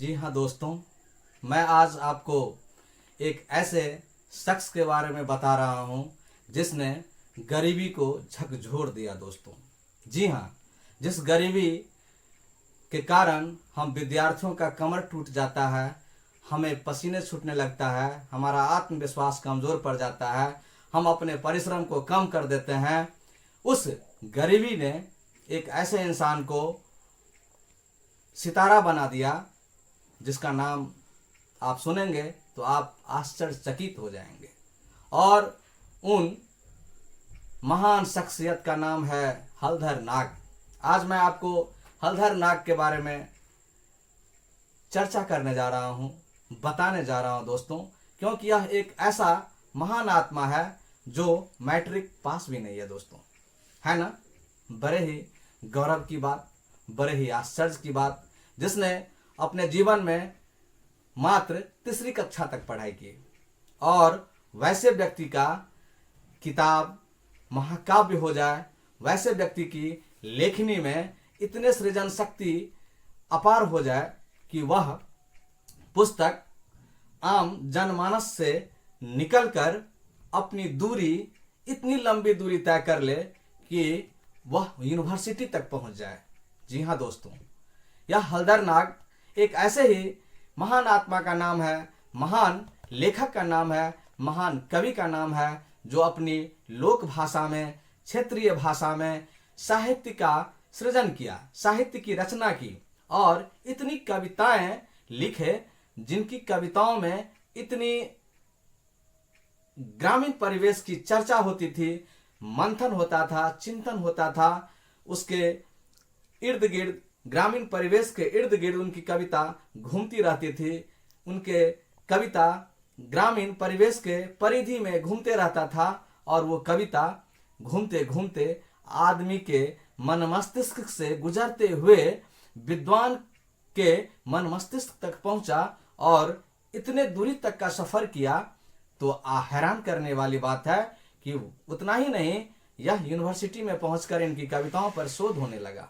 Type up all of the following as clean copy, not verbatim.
जी हाँ दोस्तों, मैं आज आपको एक ऐसे शख्स के बारे में बता रहा हूँ जिसने गरीबी को झकझोर दिया दोस्तों। जी हाँ, जिस गरीबी के कारण हम विद्यार्थियों का कमर टूट जाता है, हमें पसीने छूटने लगता है, हमारा आत्मविश्वास कमज़ोर पड़ जाता है, हम अपने परिश्रम को कम कर देते हैं। उस गरीबी ने एक ऐसे इंसान को सितारा बना दिया जिसका नाम आप सुनेंगे तो आप आश्चर्यचकित हो जाएंगे। और उन महान शख्सियत का नाम है हलधर नाग। आज मैं आपको हलधर नाग के बारे में चर्चा करने जा रहा हूँ, बताने जा रहा हूँ दोस्तों, क्योंकि यह एक ऐसा महान आत्मा है जो मैट्रिक पास भी नहीं है दोस्तों, है ना। बड़े ही गौरव की बात, बड़े ही आश्चर्य की बात, जिसने अपने जीवन में मात्र तीसरी कक्षा तक पढ़ाई की और वैसे व्यक्ति का किताब महाकाव्य हो जाए, वैसे व्यक्ति की लेखनी में इतने सृजन शक्ति अपार हो जाए कि वह पुस्तक आम जनमानस से निकलकर अपनी दूरी, इतनी लंबी दूरी तय कर ले कि वह यूनिवर्सिटी तक पहुंच जाए। जी हाँ दोस्तों, यह हलधर नाग एक ऐसे ही महान आत्मा का नाम है, महान लेखक का नाम है, महान कवि का नाम है, जो अपनी लोक भाषा में, क्षेत्रीय भाषा में साहित्य का सृजन किया, साहित्य की रचना की और इतनी कविताएं लिखे जिनकी कविताओं में इतनी ग्रामीण परिवेश की चर्चा होती थी, मंथन होता था, चिंतन होता था। उसके इर्द गिर्द, ग्रामीण परिवेश के इर्द गिर्द उनकी कविता घूमती रहती थी। उनके कविता ग्रामीण परिवेश के परिधि में घूमते रहता था और वो कविता घूमते घूमते आदमी के मन मस्तिष्क से गुजरते हुए विद्वान के मन मस्तिष्क तक पहुंचा और इतने दूरी तक का सफर किया। तो हैरान करने वाली बात है कि उतना ही नहीं, यह यूनिवर्सिटी में पहुंचकर इनकी कविताओं पर शोध होने लगा,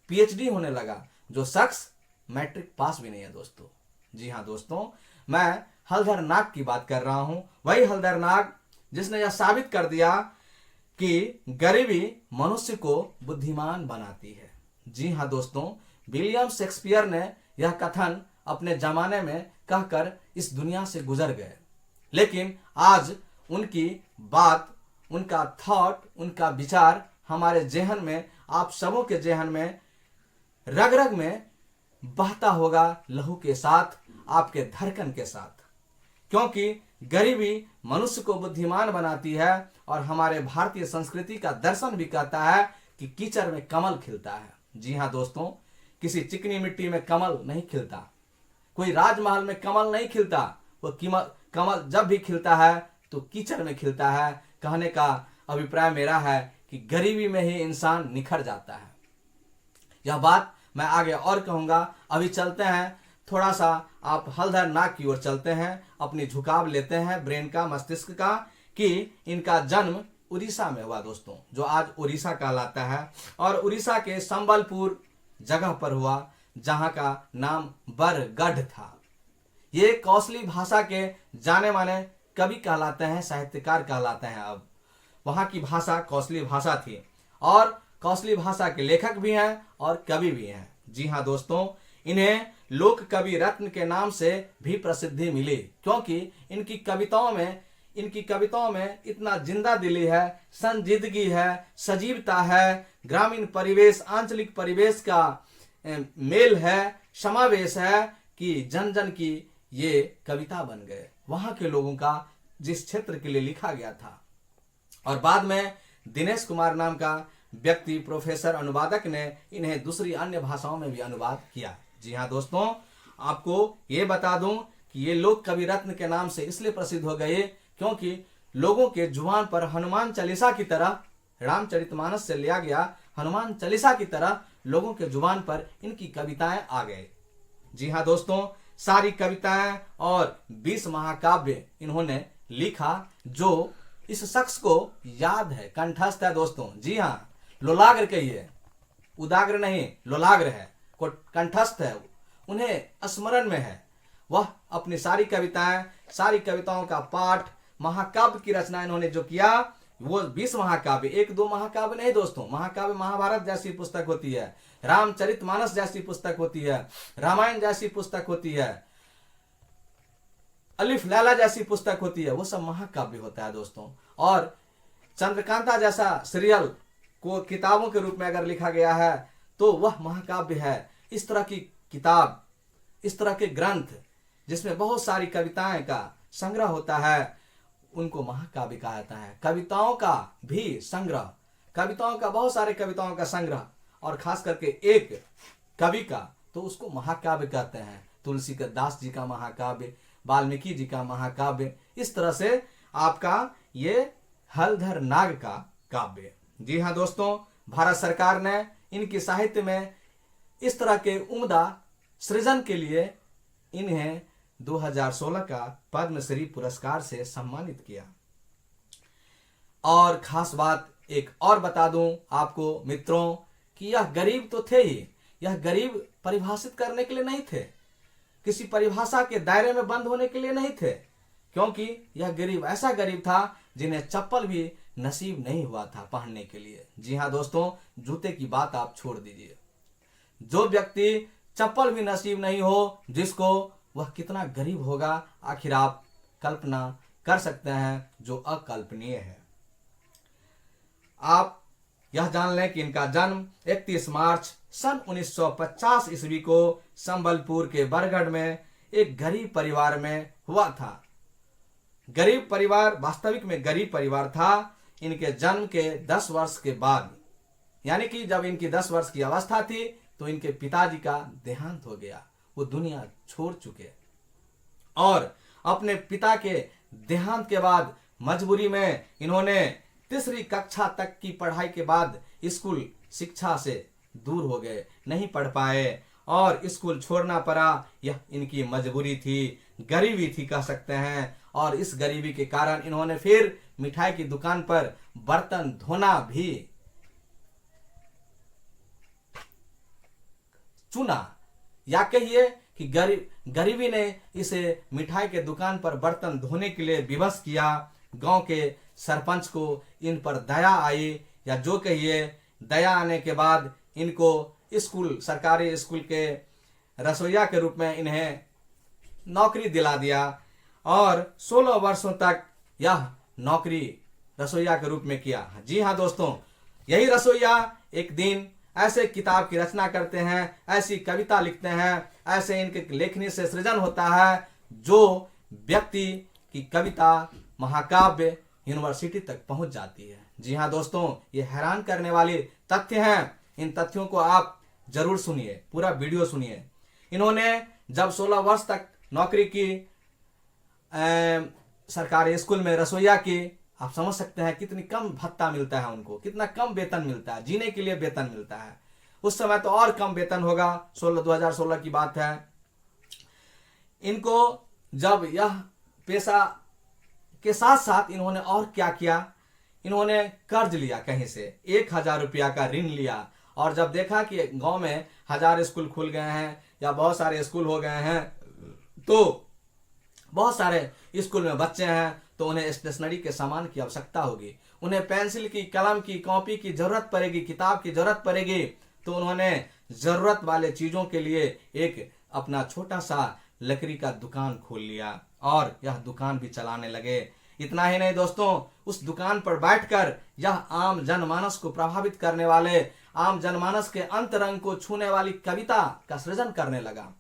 पीएचडी होने लगा, जो शख्स मैट्रिक पास भी नहीं है दोस्तों। जी हाँ दोस्तों, मैं हलधर नाग की बात कर रहा हूं, वही हलधर नाग जिसने यह साबित कर दिया कि गरीबी मनुष्य को बुद्धिमान बनाती है। जी हाँ दोस्तों, विलियम शेक्सपियर ने यह कथन अपने जमाने में कहकर इस दुनिया से गुजर गए, लेकिन आज उनकी बात, उनका थॉट, उनका विचार हमारे जेहन में, आप सबों के जेहन में, रग रग में बहता होगा, लहू के साथ, आपके धड़कन के साथ, क्योंकि गरीबी मनुष्य को बुद्धिमान बनाती है। और हमारे भारतीय संस्कृति का दर्शन भी कहता है कि कीचड़ में कमल खिलता है। जी हाँ दोस्तों, किसी चिकनी मिट्टी में कमल नहीं खिलता, कोई राजमहल में कमल नहीं खिलता, वो कमल जब भी खिलता है तो कीचड़ में खिलता है। कहने का अभिप्राय मेरा है कि गरीबी में ही इंसान निखर जाता है। यह बात मैं आगे और कहूंगा। अभी चलते हैं, थोड़ा सा आप हलधर नाग की ओर चलते हैं, अपनी झुकाव लेते हैं ब्रेन का, मस्तिष्क का, कि इनका जन्म उड़ीसा में हुआ दोस्तों, जो आज उड़ीसा कहलाता है। और उड़ीसा के संबलपुर जगह पर हुआ, जहां का नाम बरगढ़ था। ये कौशली भाषा के जाने माने कवि कहलाते हैं, साहित्यकार कहलाते हैं। अब वहां की भाषा कौशली भाषा थी और कौशली भाषा के लेखक भी हैं और कवि भी हैं। जी हाँ दोस्तों, इन्हें लोक कवि रत्न के नाम से भी प्रसिद्धि मिली, क्योंकि इनकी कविताओं में इतना जिंदा दिली है, संजीदगी है, सजीवता है, ग्रामीण परिवेश, आंचलिक परिवेश का मेल है, समावेश है, कि जन जन की ये कविता बन गए, वहां के लोगों का, जिस क्षेत्र के लिए लिखा गया था। और बाद में दिनेश कुमार नाम का व्यक्ति, प्रोफेसर, अनुवादक ने इन्हें दूसरी अन्य भाषाओं में भी अनुवाद किया। जी हाँ दोस्तों, आपको ये बता दूं कि ये लोक कवि रत्न के नाम से इसलिए प्रसिद्ध हो गए क्योंकि लोगों के जुबान पर हनुमान चालीसा की तरह, रामचरितमानस से लिया गया हनुमान चालीसा की तरह लोगों के जुबान पर इनकी कविताएं आ गए। जी हाँ दोस्तों, सारी कविताएं और 20 महाकाव्य इन्होंने लिखा, जो इस शख्स को याद है, कंठस्थ है दोस्तों। जी हाँ, लोलाग्र कहिए, उदाग्र नहीं, लोलाग्र है, कंठस्थ है। उन्हें स्मरण में है। वह अपनी सारी कविताओं का पाठ, महाकाव्य की रचना इन्होंने जो किया वो 20 महाकाव्य, 1-2 महाकाव्य नहीं दोस्तों। महाकाव्य महाभारत जैसी पुस्तक होती है, रामचरितमानस जैसी पुस्तक होती है, रामायण जैसी पुस्तक होती है, अलिफ लैला जैसी पुस्तक होती है, वो सब महाकाव्य होता है दोस्तों। और चंद्रकांता जैसा सीरियल को किताबों के रूप में अगर लिखा गया है तो वह महाकाव्य है। इस तरह की किताब, इस तरह के ग्रंथ जिसमें बहुत सारी कविताएं का संग्रह होता है, उनको महाकाव्य कहा जाता है। कविताओं का भी संग्रह, कविताओं का, बहुत सारे कविताओं का संग्रह, और खास करके एक कवि का, तो उसको महाकाव्य कहते हैं। तुलसीदास जी का महाकाव्य, वाल्मीकि जी का महाकाव्य, इस तरह से आपका ये हलधर नाग का काव्य। जी हाँ दोस्तों, भारत सरकार ने इनकी साहित्य में इस तरह के उम्दा सृजन के लिए इन्हें 2016 का पद्मश्री पुरस्कार से सम्मानित किया। और खास बात एक और बता दूं आपको मित्रों कि यह गरीब तो थे ही, यह गरीब परिभाषित करने के लिए नहीं थे, किसी परिभाषा के दायरे में बंद होने के लिए नहीं थे, क्योंकि यह गरीब ऐसा गरीब था जिन्हें चप्पल भी नसीब नहीं हुआ था पहनने के लिए। जी हाँ दोस्तों, जूते की बात आप छोड़ दीजिए, जो व्यक्ति चप्पल भी नसीब नहीं हो जिसको, वह कितना गरीब होगा आखिर आप कल्पना कर सकते हैं, जो अकल्पनीय है। आप यह जान लें कि इनका जन्म 31 मार्च सन 1950 ईस्वी को संबलपुर के बरगढ़ में एक गरीब परिवार में हुआ था। गरीब परिवार, वास्तविक में गरीब परिवार था। इनके जन्म के 10 वर्ष के बाद, यानी कि जब इनकी 10 वर्ष की अवस्था थी तो इनके पिताजी का देहांत हो गया, वो दुनिया छोड़ चुके। और अपने पिता के देहांत के बाद मजबूरी में इन्होंने 3री कक्षा तक की पढ़ाई के बाद स्कूल शिक्षा से दूर हो गए, नहीं पढ़ पाए और स्कूल छोड़ना पड़ा। यह इनकी मजबूरी थी, गरीबी थी कह सकते हैं। और इस गरीबी के कारण इन्होंने फिर मिठाई की दुकान पर बर्तन धोना भी चुना, या कहिए कि गरीबी ने इसे मिठाई के दुकान पर बर्तन धोने के लिए विवश किया। गांव के सरपंच को इन पर दया आई, या जो कहिए दया आने के बाद इनको स्कूल, सरकारी स्कूल के रसोइया के रूप में इन्हें नौकरी दिला दिया और 16 वर्षों तक यह नौकरी रसोइया के रूप में किया। जी हाँ दोस्तों, यही रसोइया एक दिन ऐसे किताब की रचना करते हैं, ऐसी कविता लिखते हैं, ऐसे इनके लेखनी से सृजन होता है जो व्यक्ति की कविता, महाकाव्य यूनिवर्सिटी तक पहुंच जाती है। जी हाँ दोस्तों, ये हैरान करने वाले तथ्य हैं। इन तथ्यों को आप जरूर सुनिए, पूरा वीडियो सुनिए। इन्होंने जब 16 वर्ष तक नौकरी की सरकारी स्कूल में रसोइया की, आप समझ सकते हैं कितनी कम भत्ता मिलता है उनको, कितना कम वेतन मिलता है, जीने के लिए वेतन मिलता है। उस समय तो और कम वेतन होगा, 2016 की बात है। इनको जब यह पेशा के साथ साथ इन्होंने और क्या किया, इन्होंने कर्ज लिया कहीं से, 1000 रुपया का ऋण लिया। और जब देखा कि गांव में 1000 स्कूल खुल गए हैं या बहुत सारे स्कूल हो गए हैं, तो बहुत सारे स्कूल में बच्चे हैं, तो उन्हें स्टेशनरी के सामान की आवश्यकता होगी, उन्हें पेंसिल की, कलम की, कॉपी की जरूरत पड़ेगी, किताब की जरूरत पड़ेगी। तो उन्होंने जरूरत वाले चीजों के लिए एक अपना छोटा सा लकड़ी का दुकान खोल लिया और यह दुकान भी चलाने लगे। इतना ही नहीं दोस्तों, उस दुकान पर बैठकर यह आम जनमानस को प्रभावित करने वाले, आम जनमानस के अंतरंग को छूने वाली कविता का सृजन करने लगा।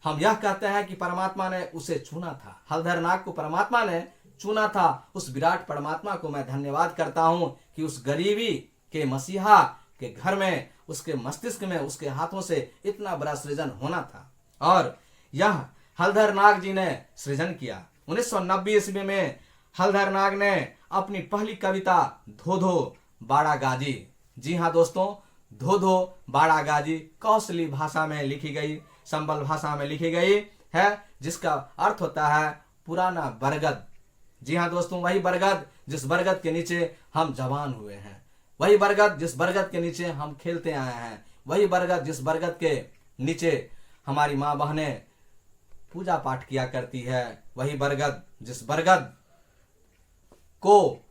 हम यह कहते हैं कि परमात्मा ने उसे चुना था, हलधर नाग को परमात्मा ने चुना था। उस विराट परमात्मा को मैं धन्यवाद करता हूं कि उस गरीबी के मसीहा के घर में, उसके मस्तिष्क में, उसके हाथों से इतना बड़ा सृजन होना था। और यह हलधर नाग जी ने सृजन किया। 1990 ईस्वी में हलधर नाग ने अपनी पहली कविता धो धो बाड़ा गाजी, जी हाँ दोस्तों, धो धो बाड़ा गाजी कौशली भाषा में लिखी गई, संबल भाषा में लिखी गई है, जिसका अर्थ होता है पुराना बरगद। जी हाँ दोस्तों, वही बरगद जिस बरगद के नीचे हम जवान हुए हैं, वही बरगद जिस बरगद के नीचे हम खेलते आए हैं, वही बरगद जिस बरगद के नीचे हमारी माँ बहनें पूजा पाठ किया करती है। वही बरगद, जिस बरगद को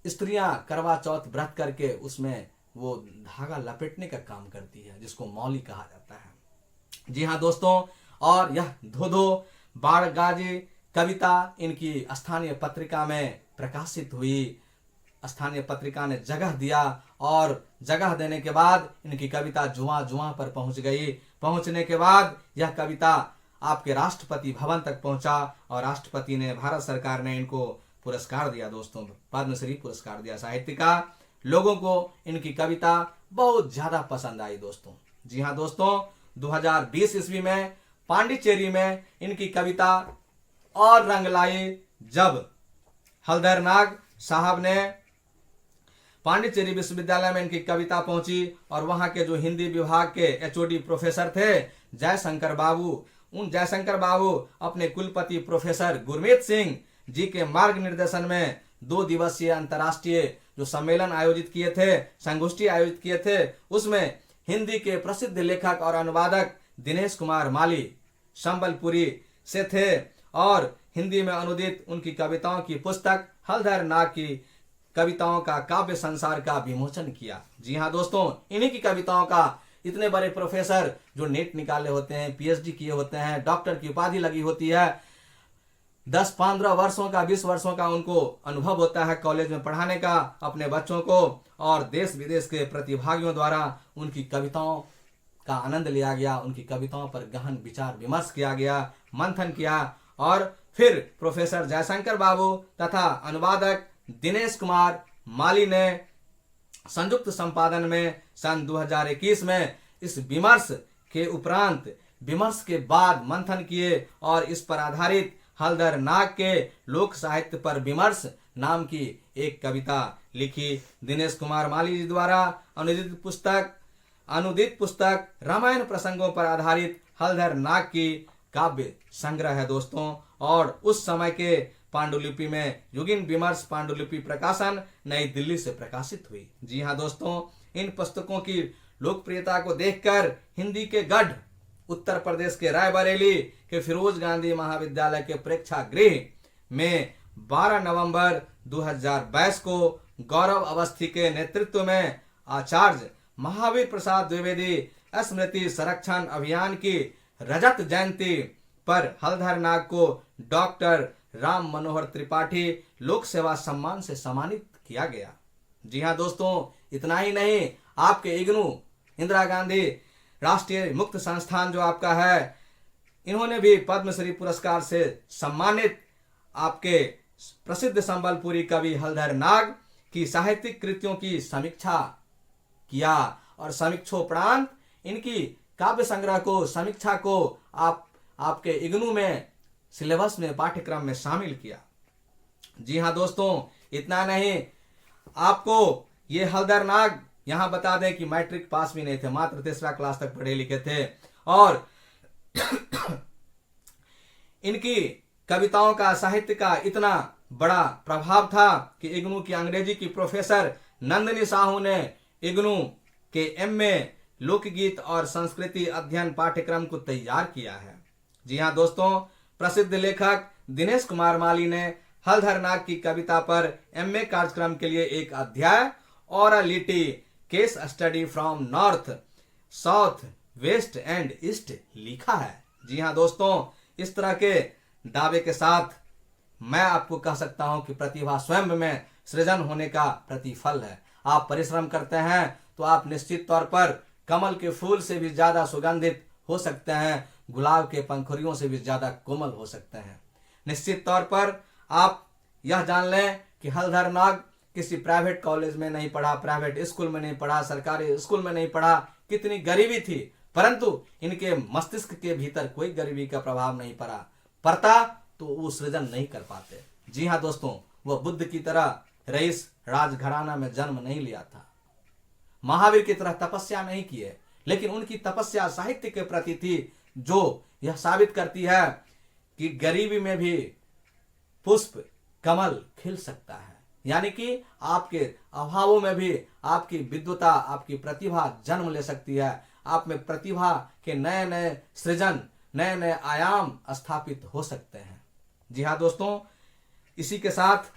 स्त्रियां करवा चौथ व्रत करके उसमें वो धागा लपेटने का काम करती है, जिसको मौली कहा जाता है। जी हाँ दोस्तों, और यह धोधो बाणगाजी कविता इनकी स्थानीय पत्रिका में प्रकाशित हुई। स्थानीय पत्रिका ने जगह दिया और जगह देने के बाद इनकी कविता जुआ जुआ पर पहुंच गई। पहुंचने के बाद यह कविता आपके राष्ट्रपति भवन तक पहुंचा और राष्ट्रपति ने, भारत सरकार ने इनको पुरस्कार दिया दोस्तों, पद्मश्री पुरस्कार दिया साहित्य का। लोगों को इनकी कविता बहुत ज्यादा पसंद आई दोस्तों। जी हाँ दोस्तों, 2020 ईस्वी में पांडिचेरी में इनकी कविता और रंग लाई, जब हलधर नाग साहब ने पांडिचेरी विश्वविद्यालय में इनकी कविता पहुंची और वहां के जो हिंदी विभाग के एचओडी प्रोफेसर थे जयशंकर बाबू, उन जयशंकर बाबू अपने कुलपति प्रोफेसर गुरमीत सिंह जी के मार्ग निर्देशन में 2 दिवसीय अंतर्राष्ट्रीय जो सम्मेलन आयोजित किए थे, संगोष्ठी आयोजित किए थे, उसमें हिंदी के प्रसिद्ध लेखक और अनुवादक दिनेश कुमार माली संबलपुरी से थे और हिंदी में अनुदित उनकी कविताओं की पुस्तक हलधर नाग की कविताओं का काव्य संसार का विमोचन किया। जी हाँ दोस्तों, इन्हीं की कविताओं का इतने बड़े प्रोफेसर जो नेट निकाले होते हैं, पीएचडी किए होते हैं, डॉक्टर की उपाधि लगी होती है, 10-15 वर्षों का 20 वर्षों का उनको अनुभव होता है कॉलेज में पढ़ाने का अपने बच्चों को, और देश विदेश के प्रतिभागियों द्वारा उनकी कविताओं का आनंद लिया गया, उनकी कविताओं पर गहन विचार विमर्श किया गया, मंथन किया, और फिर प्रोफेसर जयशंकर बाबू तथा अनुवादक दिनेश कुमार माली ने संयुक्त संपादन में सन 2021 में इस विमर्श के उपरांत, विमर्श के बाद मंथन किए और इस पर आधारित हलधर नाग के लोक साहित्य पर विमर्श नाम की एक कविता लिखी। दिनेश कुमार माली जी द्वारा अनुदित पुस्तक रामायण प्रसंगों पर आधारित हलधर नाग की काव्य संग्रह है दोस्तों, और उस समय के पांडुलिपि में युगिन विमर्श पांडुलिपि प्रकाशन नई दिल्ली से प्रकाशित हुई। जी हाँ दोस्तों, इन पुस्तकों की लोकप्रियता को देखकर हिंदी के गढ़ उत्तर प्रदेश के रायबरेली के फिरोज गांधी महाविद्यालय के प्रेक्षागृह में 12 नवंबर 2022 को गौरव अवस्थी के नेतृत्व में आचार्य महावीर प्रसाद द्विवेदी स्मृति संरक्षण अभियान की रजत जयंती पर हलधर नाग को डॉक्टर राम मनोहर त्रिपाठी लोक सेवा सम्मान से सम्मानित किया गया। जी हाँ दोस्तों, इतना ही नहीं, आपके इग्नू इंदिरा गांधी राष्ट्रीय मुक्त संस्थान जो आपका है, इन्होंने भी पद्मश्री पुरस्कार से सम्मानित आपके प्रसिद्ध संबलपुरी कवि हलधर नाग की साहित्यिक कृतियों की समीक्षा किया और समीक्षोपरांत इनकी काव्य संग्रह को, समीक्षा को आपके इग्नू में सिलेबस में, पाठ्यक्रम में शामिल किया। जी हाँ दोस्तों, इतना नहीं, आपको ये हलधर नाग यहां बता दें कि मैट्रिक पास भी नहीं थे, मात्र 3रा क्लास तक पढ़े लिखे थे, और इनकी कविताओं का, साहित्य का इतना बड़ा प्रभाव था कि इग्नू की अंग्रेजी की प्रोफेसर नंदिनी साहू ने इग्नू के एमए लोकगीत और संस्कृति अध्ययन पाठ्यक्रम को तैयार किया है। जी हाँ दोस्तों, प्रसिद्ध लेखक दिनेश कुमार माली ने हलधर नाग की कविता पर एमए कार्यक्रम के लिए एक अध्याय orality case study from north, south, west and east लिखा है। जी हाँ दोस्तों, इस तरह के दावे के साथ मैं आपको कह सकता हूं कि प्रतिभा स्वयं में सृजन होने का प्रतिफल है। आप परिश्रम करते हैं तो आप निश्चित तौर पर कमल के फूल से भी ज्यादा सुगंधित हो सकते हैं, गुलाब के पंखुड़ियों से भी ज्यादा कोमल हो सकते हैं। निश्चित तौर पर आप यह जान लें कि हलधर नाग किसी प्राइवेट कॉलेज में नहीं पढ़ा, प्राइवेट स्कूल में नहीं पढ़ा, सरकारी स्कूल में नहीं पढ़ा, कितनी गरीबी थी, परंतु इनके मस्तिष्क के भीतर कोई गरीबी का प्रभाव नहीं पड़ता तो वो सृजन नहीं कर पाते। जी हाँ दोस्तों, वह बुद्ध की तरह रईस राजघराना में जन्म नहीं लिया था, महावीर की तरह तपस्या नहीं किए, लेकिन उनकी तपस्या साहित्य के प्रति थी, जो यह साबित करती है कि गरीबी में भी पुष्प कमल खिल सकता है। यानी कि आपके अभावों में भी आपकी विद्वता, आपकी प्रतिभा जन्म ले सकती है। आप में प्रतिभा के नए नए सृजन, नए नए आयाम स्थापित हो सकते हैं। जी हाँ दोस्तों, इसी के साथ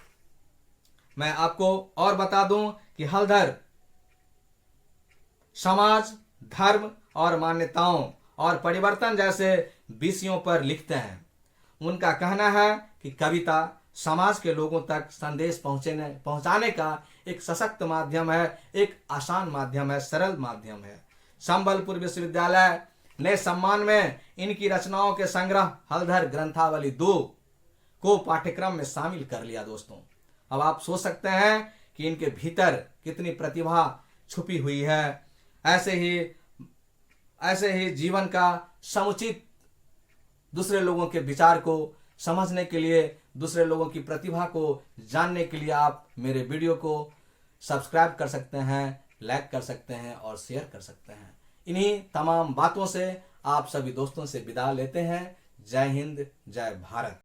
मैं आपको और बता दूं कि हलधर समाज, धर्म और मान्यताओं और परिवर्तन जैसे विषयों पर लिखते हैं। उनका कहना है कि कविता समाज के लोगों तक संदेश पहुंचाने का एक सशक्त माध्यम है, एक आसान माध्यम है, सरल माध्यम है। संबलपुर विश्वविद्यालय ने सम्मान में इनकी रचनाओं के संग्रह हलधर ग्रंथावली 2 को पाठ्यक्रम में शामिल कर लिया। दोस्तों, अब आप सोच सकते हैं कि इनके भीतर कितनी प्रतिभा छुपी हुई है। ऐसे ही जीवन का समुचित दूसरे लोगों के विचार को समझने के लिए, दूसरे लोगों की प्रतिभा को जानने के लिए आप मेरे वीडियो को सब्सक्राइब कर सकते हैं, लाइक कर सकते हैं और शेयर कर सकते हैं। इन्हीं तमाम बातों से आप सभी दोस्तों से विदा लेते हैं। जय हिंद, जय भारत।